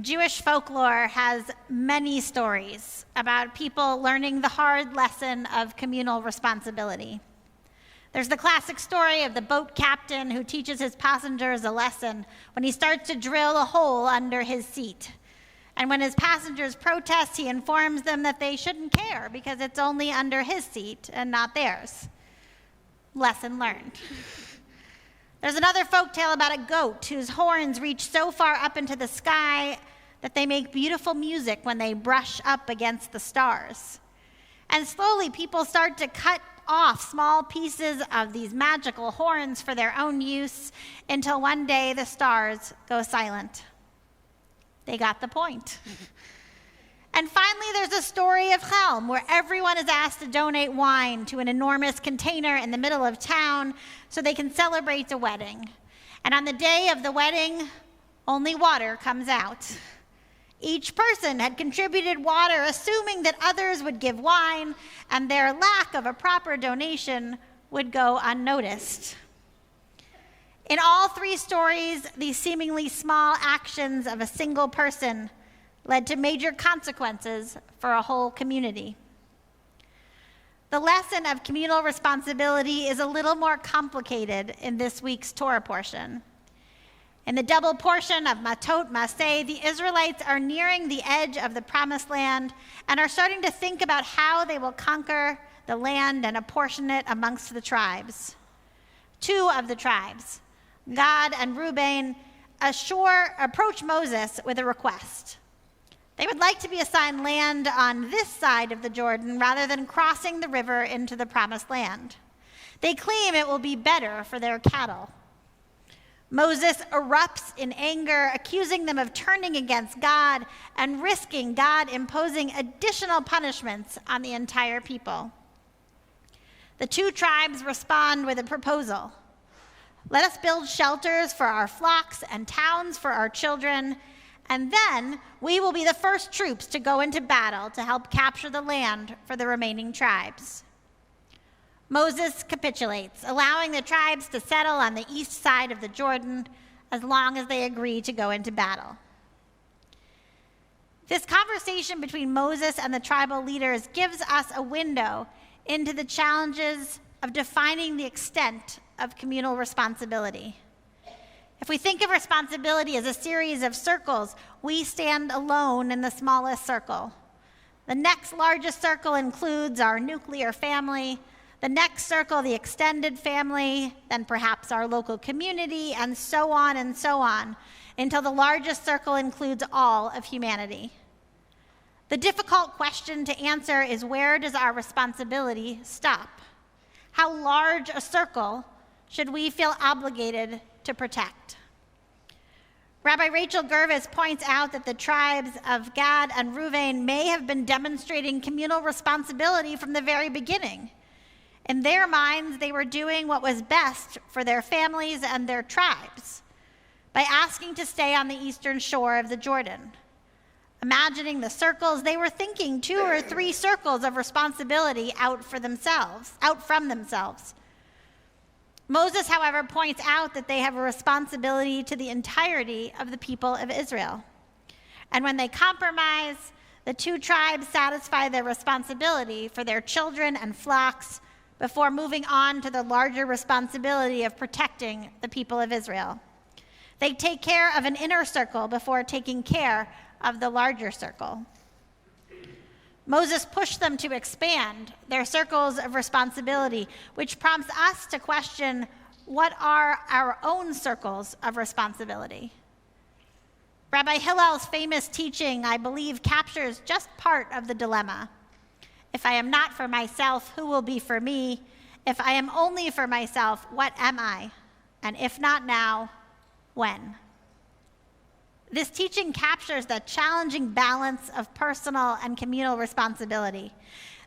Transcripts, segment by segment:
Jewish folklore has many stories about people learning the hard lesson of communal responsibility. There's the classic story of the boat captain who teaches his passengers a lesson when he starts to drill a hole under his seat. And when his passengers protest, he informs them that they shouldn't care because it's only under his seat and not theirs. Lesson learned. There's another folktale about a goat whose horns reach so far up into the sky that they make beautiful music when they brush up against the stars. And slowly people start to cut off small pieces of these magical horns for their own use until one day the stars go silent. They got the point. And finally, there's a story of Chelm, where everyone is asked to donate wine to an enormous container in the middle of town so they can celebrate a wedding. And on the day of the wedding, only water comes out. Each person had contributed water, assuming that others would give wine, and their lack of a proper donation would go unnoticed. In all three stories, these seemingly small actions of a single person led to major consequences for a whole community. The lesson of communal responsibility is a little more complicated in this week's Torah portion. In the double portion of Matot-Masei, the Israelites are nearing the edge of the Promised Land and are starting to think about how they will conquer the land and apportion it amongst the tribes. Two of the tribes, Gad and Reuben, approach Moses with a request. They would like to be assigned land on this side of the Jordan rather than crossing the river into the Promised Land. They claim it will be better for their cattle. Moses erupts in anger, accusing them of turning against God and risking God imposing additional punishments on the entire people. The two tribes respond with a proposal. Let us build shelters for our flocks and towns for our children, and then we will be the first troops to go into battle to help capture the land for the remaining tribes. Moses capitulates, allowing the tribes to settle on the east side of the Jordan as long as they agree to go into battle. This conversation between Moses and the tribal leaders gives us a window into the challenges of defining the extent of communal responsibility. If we think of responsibility as a series of circles, we stand alone in the smallest circle. The next largest circle includes our nuclear family, the next circle, the extended family, then perhaps our local community, and so on, until the largest circle includes all of humanity. The difficult question to answer is, where does our responsibility stop? How large a circle should we feel obligated to protect? Rabbi Rachel Gervis points out that the tribes of Gad and Reuven may have been demonstrating communal responsibility from the very beginning. In their minds, they were doing what was best for their families and their tribes by asking to stay on the eastern shore of the Jordan. Imagining the circles, they were thinking 2 or 3 circles of responsibility out from themselves. Moses, however, points out that they have a responsibility to the entirety of the people of Israel. And when they compromise, the 2 tribes satisfy their responsibility for their children and flocks before moving on to the larger responsibility of protecting the people of Israel. They take care of an inner circle before taking care of the larger circle. Moses pushed them to expand their circles of responsibility, which prompts us to question, what are our own circles of responsibility? Rabbi Hillel's famous teaching, I believe, captures just part of the dilemma. If I am not for myself, who will be for me? If I am only for myself, what am I? And if not now, when? This teaching captures the challenging balance of personal and communal responsibility.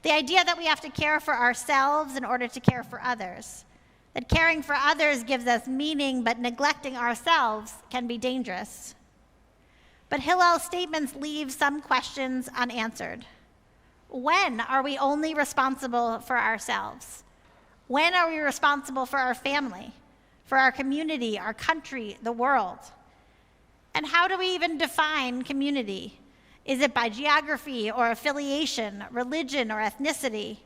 The idea that we have to care for ourselves in order to care for others. That caring for others gives us meaning, but neglecting ourselves can be dangerous. But Hillel's statements leave some questions unanswered. When are we only responsible for ourselves? When are we responsible for our family, for our community, our country, the world? And how do we even define community? Is it by geography or affiliation, religion or ethnicity?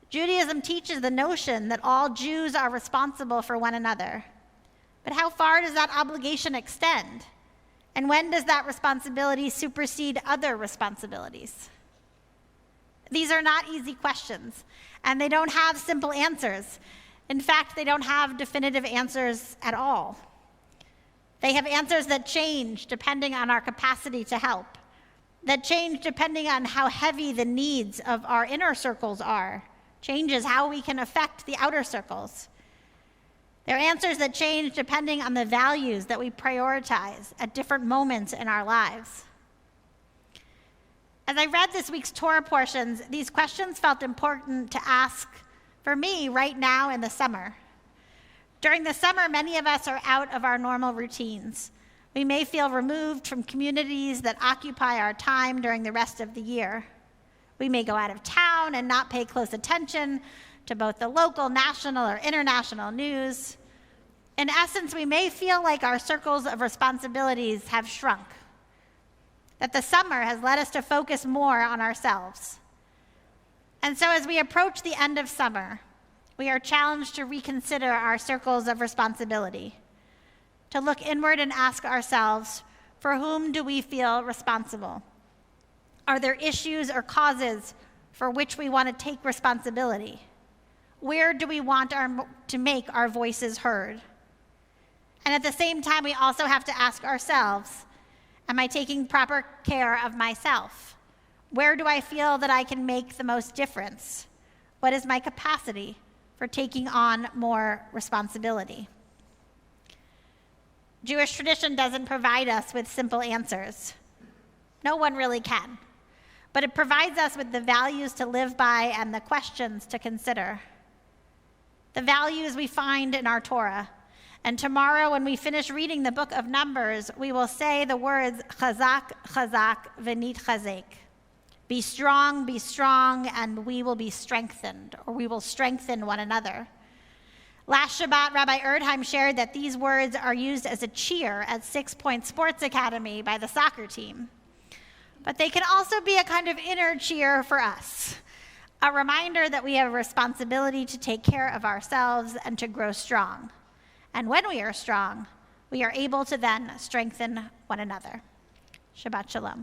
Judaism teaches the notion that all Jews are responsible for one another. But how far does that obligation extend? And when does that responsibility supersede other responsibilities? These are not easy questions, and they don't have simple answers. In fact, they don't have definitive answers at all. They have answers that change depending on our capacity to help, that change depending on how heavy the needs of our inner circles are, changes how we can affect the outer circles. They're answers that change depending on the values that we prioritize at different moments in our lives. As I read this week's Torah portions, these questions felt important to ask for me right now in the summer. During the summer, many of us are out of our normal routines. We may feel removed from communities that occupy our time during the rest of the year. We may go out of town and not pay close attention to both the local, national, or international news. In essence, we may feel like our circles of responsibilities have shrunk, that the summer has led us to focus more on ourselves. And so as we approach the end of summer, we are challenged to reconsider our circles of responsibility, to look inward and ask ourselves, for whom do we feel responsible? Are there issues or causes for which we want to take responsibility? Where do we want to make our voices heard? And at the same time, we also have to ask ourselves, am I taking proper care of myself? Where do I feel that I can make the most difference? What is my capacity for taking on more responsibility? Jewish tradition doesn't provide us with simple answers. No one really can. But it provides us with the values to live by and the questions to consider. The values we find in our Torah. And tomorrow, when we finish reading the book of Numbers, we will say the words, Chazak, Chazak, v'nit chazek. Be strong, and we will be strengthened, or we will strengthen one another. Last Shabbat, Rabbi Erdheim shared that these words are used as a cheer at 6 Point Sports Academy by the soccer team. But they can also be a kind of inner cheer for us, a reminder that we have a responsibility to take care of ourselves and to grow strong. And when we are strong, we are able to then strengthen one another. Shabbat Shalom.